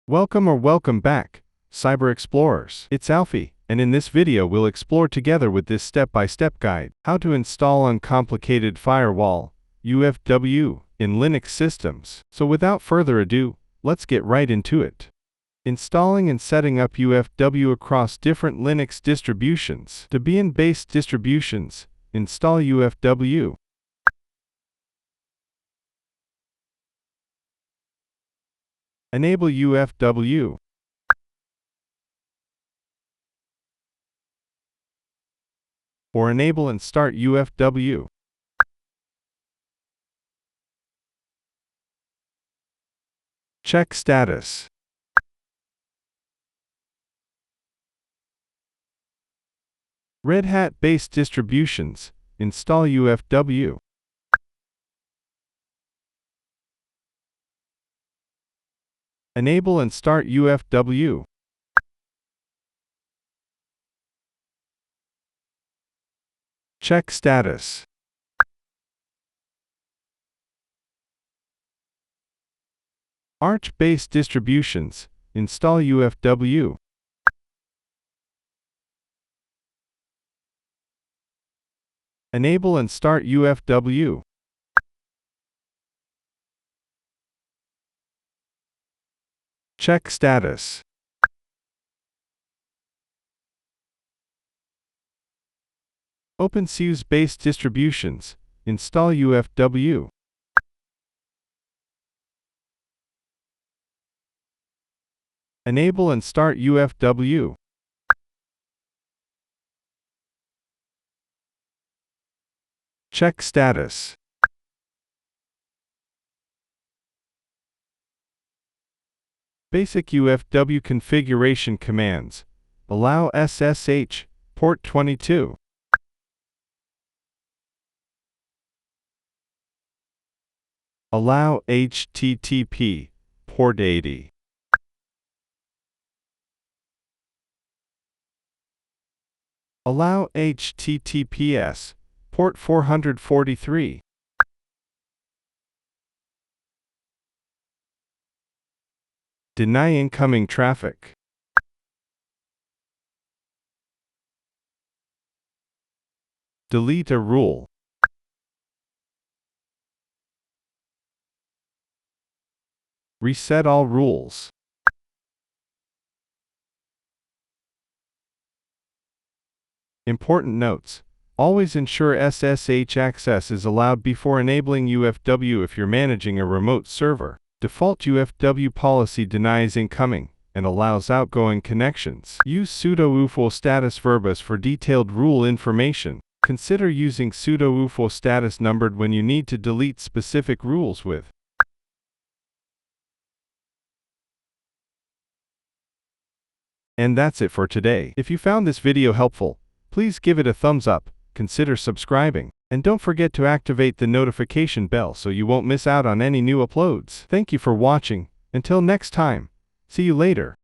Welcome back, Cyber Explorers. It's Alfie, and in this video we'll explore together with this step-by-step guide how to install Uncomplicated Firewall, UFW, in Linux systems. So without further ado, let's get right into it. Installing and setting up UFW across different Linux distributions. Debian-based distributions, install UFW. Enable UFW. Or enable and start UFW. Check status. Red Hat-based distributions, install UFW. Enable and start UFW. Check status. Arch-based distributions, install UFW. Enable and start UFW. Check status. OpenSUSE-based distributions, install UFW. Enable and start UFW. Check status. Basic UFW configuration commands. Allow SSH, port 22. Allow HTTP, port 80. Allow HTTPS, port 443. Deny incoming traffic. Delete a rule. Reset all rules. Important notes. Always ensure SSH access is allowed before enabling UFW if you're managing a remote server. Default UFW policy denies incoming and allows outgoing connections. Use sudo UFO status verbose for detailed rule information. Consider using sudo UFO status numbered when you need to delete specific rules with. And that's it for today. If you found this video helpful, please give it a thumbs up, consider subscribing, and don't forget to activate the notification bell so you won't miss out on any new uploads. Thank you for watching. Until next time, see you later.